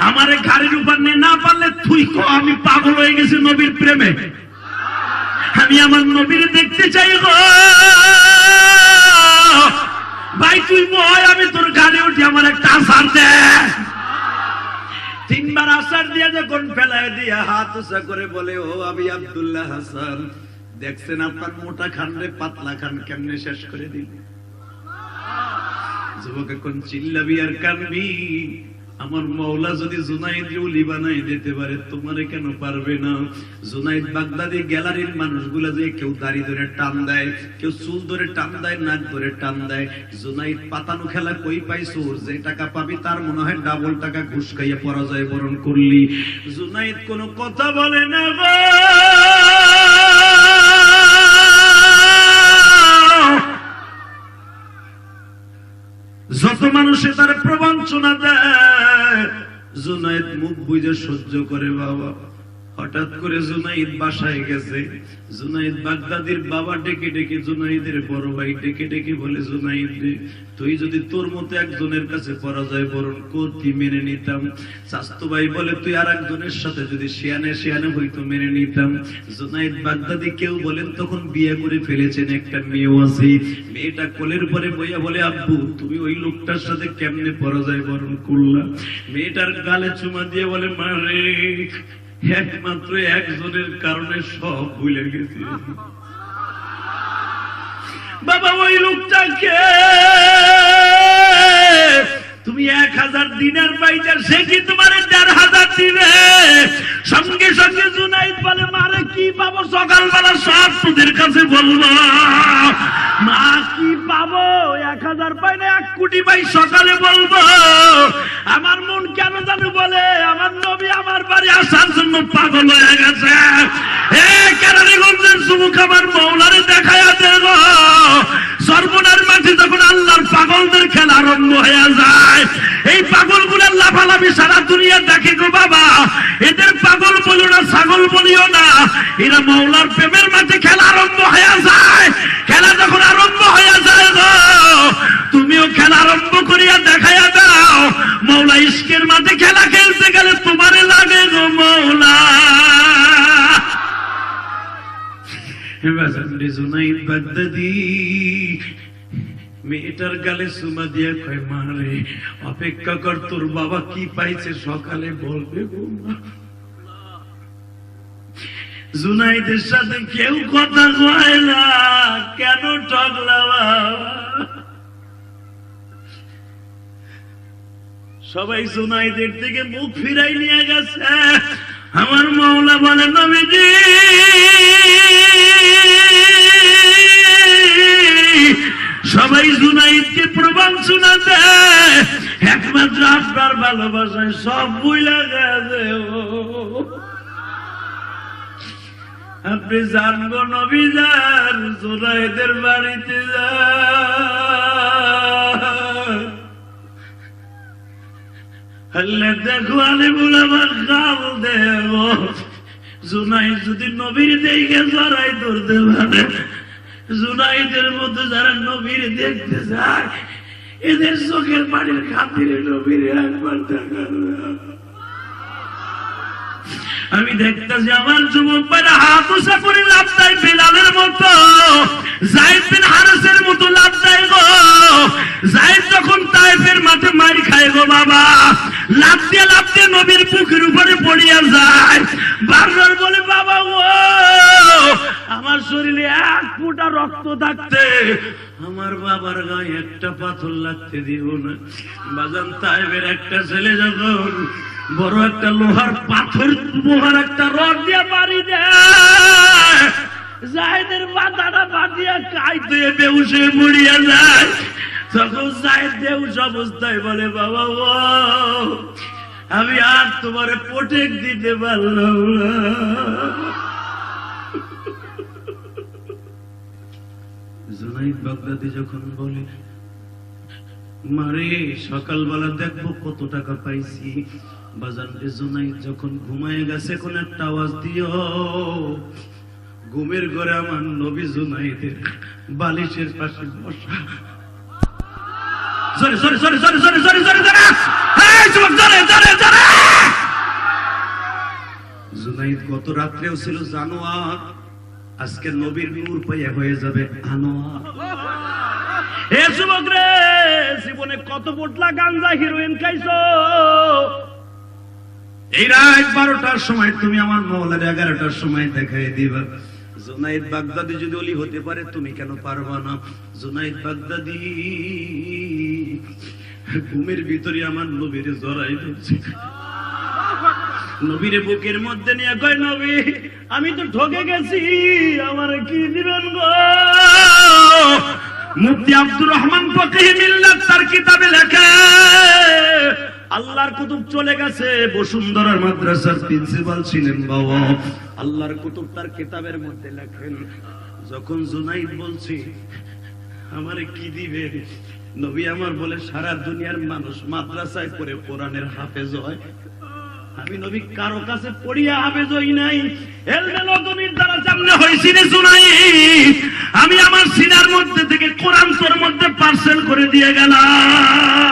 আমারে গাড়ির উপর নিয়ে না পারলে তুই কো আমি পাগল হয়ে গেছি নবীর প্রেমে, আমি আমার নবীর দেখতে চাই গো ভাই, তুই বয় আমি তোর গাড়ি উঠি, আমার একটা আসার দে। 3 বার আসার দিয়ে যখন ফেলায় দিয়া হাত উঁচা করে বলে, ও আমি আব্দুল্লাহ হাসান, দেখছেন আপনার মোটা খান রে পাতলা খান কেমনে শেষ করে দিল। যুবক এখন চিল্লাবি আর কানবি, আমার মওলা যদি জুনাইদ ওলি বানাই দিতে পারে, তোমারে কেন পারবে না? জুনাইদ বাগদাদি গ্যালারির মানুষগুলা যে কেউ দাড়ি ধরে টান দেয়, কেউ চুল ধরে টান দেয়, নাক ধরে টান দেয়। জুনাইদ পাতানো খেলা কই পাইছো? যে টাকা পাবি তার মনে হয় ডাবল টাকা ঘুষ খাইয়া পরাজয় বরণ করলি। জুনাইদ কোনো কথা বলে না গো। যত মানুষে তার প্রবঞ্চনা দেয়, জুনাইদ মুখ বুঝে সহ্য করে। বাবা হঠাৎ করে জুনাইদ বাসায় গেছে। জুনাইদ বাগদাদির বাবা ডেকে ডেকে, জুনাইদের বড় ভাই ডেকে ডেকে বলে, জুনাইদ রে, তুই যদি তোর মতো একজনের কাছে পরাজয় বরণ করতি মেনে নিতাম। চাস্তু ভাই বলে, তুই আর একজনের সাথে যদি শিয়ানে শিয়ানে হইতো মেনে নিতাম। জুনাইদ বাগদাদি কেউ বলেন তখন বিয়ে করে ফেলেছেন, একটা মেয়েও আছে। মেয়েটা কোলের পরে বইয়া বলে, আব্বু তুমি ওই লোকটার সাথে কেমনে পরাজয় বরণ করলা? মেয়েটার গালে চুমা দিয়ে বলে, মা রে, একমাত্র একজনের কারণে সব ভুলে গেছি। বাবা ওই লোকটাকে তুমি 1000 দিনার পাইছা, সে কি তোমার 1500 দিবে? সঙ্গে সঙ্গে জুনাইদ বলে, মারে কি পাবো সকালবেলা সব তোদের কাছে বলবো। মা কি পাবো? 1000 পাই না 1 কোটি পাই, সকালে বলবো। আমার মন কেন জানো বলে, আমার নবী আমার বাড়ি আসার জন্য পাগল হয়ে গেছে। কেরানীগঞ্জের যুবক আমার মৌলারে দেখাইয়া দেব। সর্বনার মাঝে যখন আল্লাহর পাগলদের খেলা আরম্ভ হয়ে যায়, এই পাগলগুলোর লাফালাফি সারা দুনিয়া দেখে গো বাবা। এদের পাগল বলিও না, ছাগল বলিও না, এরা মৌলার প্রেমের মাঝে খেলা আরম্ভ হয়ে যায়। খেলা যখন আরম্ভ হয়ে যায় গো, তুমিও খেলা আরম্ভ করিয়া দেখাইয়া দাও। মৌলা ইশকের মাঝে খেলা খেলতে গেলে তোমারে লাগে গো মৌলা। জুনাইদ বাগদাদি মেয়েটার গালে চুমা দিয়ে কয়, মা রে, অপেক্ষা কর, তোর বাবা কি পাইছে সকালে বলবে গো মা। জুনাইদের সাথে কেউ কথা কয় না, কেন ঠকলা বাবা? সবাই জুনাইদের থেকে মুখ ফিরাই নিয়ে গেছে। আমার মওলা বলে, নবীজি সবাই জুনাইদকে প্রবঞ্চনা দেয়, একমাত্র আপনার ভালোবাসায় সব ভুইলা গেছে। আপনি জানবো নবী যান, জুনাইদের বাড়িতে যান। আল্লাহ দেখো আলিমুল আমার গাল দেব। জুনাইদ যদি নবীর দেখে জড়াই ধরতে পারে, জুনাইদের মধ্যে যারা নবীর দেখতে যায়, এদের চোখের পানির খাতিরে নবীর একবার দেখা। আমি দেখতেছি আমার যুবক ভাইরা হাত উঁচা করে লাফ দেয় বিলালের মতো, যায়েদ বিন হারেসের মতো লাফ দেয় গো। যায়েদ যখন তায়েফের মাঠে মার খায় গো বাবা, লাফ দিয়ে নবীর বুকের উপরে পড়িয়া যায়। বারবার বলে বাবা গো, আমার শরীরে এক ফোঁটা রক্ত থাকতে আমার বাবার গায়ে একটা পাথর লাগতে দিব না। বাজান তায়েফের একটা ছেলে যখন বড় একটা লোহার পাথর, লোহার একটা রড দিয়ে বাড়ি দেয়, যায়েদের মাথাটা বাঁধিয়া কাইতে বেউসে মরিয়া যায়। তখন যায়েদ বেউস অবস্থায় বলে বাবা ও, আমি আর তোমারে প্রোটেক্ট দিতে পারলাম না। জুনাইদ বাগদাদি যখন বলে মারে সকালবেলা দেখবো কত টাকা পাইছি, বাজান রে জুনাইদ যখন ঘুমায় গেছে কোন একটা আওয়াজ দিও। ঘুমের ঘরে আমার নবী জুনাইদের বালিশের পাশে বসা। Sorry sorry sorry sorry sorry sorry sorry Junaid গত রাত্রেও ছিল জানোয়ার, আজকে নবীর নূর পাইয়া হয়ে যাবে আনোয়ার। এ যুবক রে, জীবনে কত পোটলা গাঞ্জা হিরোইন খাইছো? এই রাত 12টার সময় তুমি আমার মওলার 11টার সময় দেখাই দিবা। জুনাইদ বাগদাদি যদি ওলি হতে পারে, তুমি কেন পারবা না? জুনাইদ বাগদাদি ঘুমের ভিতরে আমার নবীর জড়াই ধরছে, নবীর বুকের মধ্যে নিয়ে কয় নবী আমি তো ঠকে গেছি, আমার কি দিবেন গো? মুফতি আব্দুর রহমান ফকিহ মিল্লাত তার কিতাবে লেখে, আল্লাহর কুতুব চলে গেছে। বসুন্ধরার মাদ্রাসার প্রিন্সিপাল ছিলেন বাবা, আল্লাহর কুতুব তার কিতাবের মধ্যে লেখেন, যখন জুনাইদ বলছি আমারে কি দিবে, নবী আমার বলে সারা দুনিয়ার মানুষ মাদ্রাসায় পড়ে কোরআনের হাফেজ হয়, আমি নবী কারো কাছে পড়িয়া হাফেজ হই নাই, এলমে লদুনির দ্বারা সামনে হইছি রে জুনাইদ। আমি আমার সিনার মধ্যে থেকে কোরআন তোর মধ্যে পার্সেল করে দিয়ে গেলাম।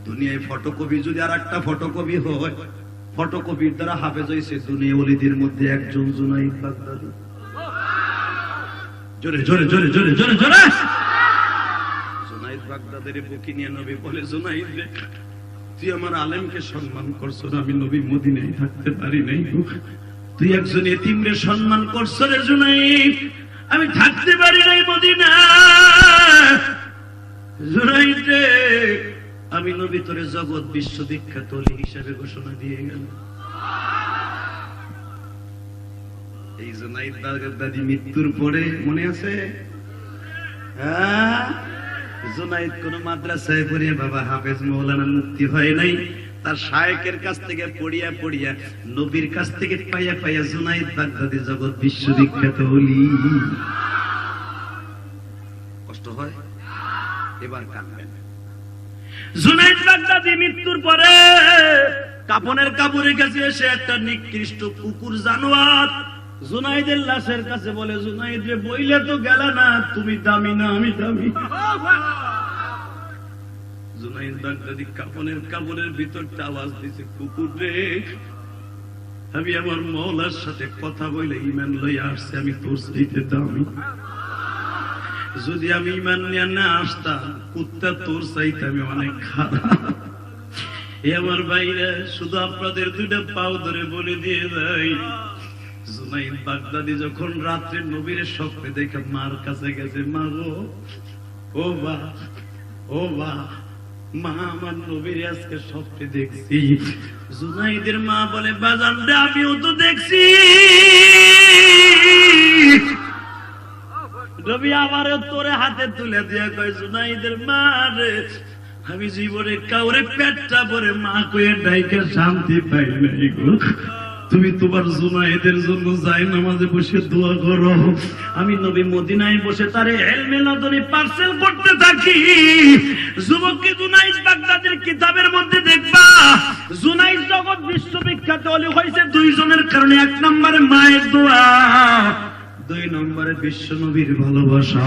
দুনিয়ায় ফটোকপি যদি আর একটা ফটোকপি হয়, ফটোকপির দ্বারা হাফেজ হইছে দুনিয়া ওলিদের মধ্যে একজন জুনাইদ বাগদাদি। জোরে জোরে জোরে জোরে জোরে জোরে জুনাইদ বাগদাদের বুকে নিয়ে নবী বলে জুনাইদ রে, তুই আমার আলেমকে সম্মান করছো, আমি নবী মদিনায় থাকতে পারি নাই, তুই একজন এতিমরে সম্মান করছো রে জুনাইদ, আমি থাকতে পারি নাই মদিনায়। জুনাইদ রে, আমি নবী তোরে জগৎ বিশ্ববিখ্যাত ওলি হিসেবে ঘোষণা দিয়ে গেল। এই জুনাইদ বাগদাদি মৃত্যুর পরে মনে আছে, জুনাইদ কোন মাদ্রাসায় পড়িয়া বাবা হাফেজ মৌলানা মুক্তি হয় নাই, তার শায়েখের কাছ থেকে পড়িয়া পড়িয়া নবীর কাছ থেকে পাইয়া পাইয়া জুনাইদ বাগদাদি জগৎ বিশ্ববিখ্যাত ওলি। কষ্ট হয়? এবার কাঁদবেন। জুনাইদ বাগদাদি মৃত্যুর পরে কাফনের কাপড়ে কাছে এসে একটা নিকৃষ্ট কুকুর জানোয়ার জুনাইদের লাশের কাছে বলে, জুনাইদ রে বইলে তো গেল না, তুমি দামি না আমি দামি। জুনাইদ বাগদাদি কাফনের কাপড়ের ভিতরটা আওয়াজ দিছে, কুকুর রে, আমি আমার মওলার সাথে কথা বলে ঈমান লইয়া আসছে, আমি তোর চাইতে দামি। যদি আমি ঈমান নিয়ে না আসতাম, কুত্তা তোর চাইতে আমি অনেক খারাপ। আমার ভাইরা, শুধু আপনাদের দুইটা পাও ধরে বলে দিয়ে যাই, জুনাইদ বাগদাদি যখন রাত্রে নবীর স্বপ্নে দেখে মার কাছে গেছে, মা গো, ও বা, ও বা, মা আমার নবীর আজকে স্বপ্নে দেখছি। জুনাইদের মা বলে, বাজান রে, আমিও তো দেখছি। নবী আমারও তোরে হাতে তুলে দিয়ে কয়, জুনাইদের মা রে, আমি জীবনে কাউরে পেটটা ভরে মা কয়ে ডাইকে শান্তি পাই নাই গো, তুমি তোমার জুনাইদের জন্য যাই নামাজে বসে দোয়া করো, আমি নবী মদিনায় বসে তারে ইলমে লদুনি পার্সেল করতে থাকি। যুবককে জুনাইদ বাগদাদির কিতাবের মধ্যে দেখবা, জুনাইদ জগৎ বিশ্ববিখ্যাত ওলি হয়েছে দুইজনের কারণে। এক নম্বরে মায়ের দোয়া, দুই নম্বরে বিশ্ব নবীর ভালোবাসা।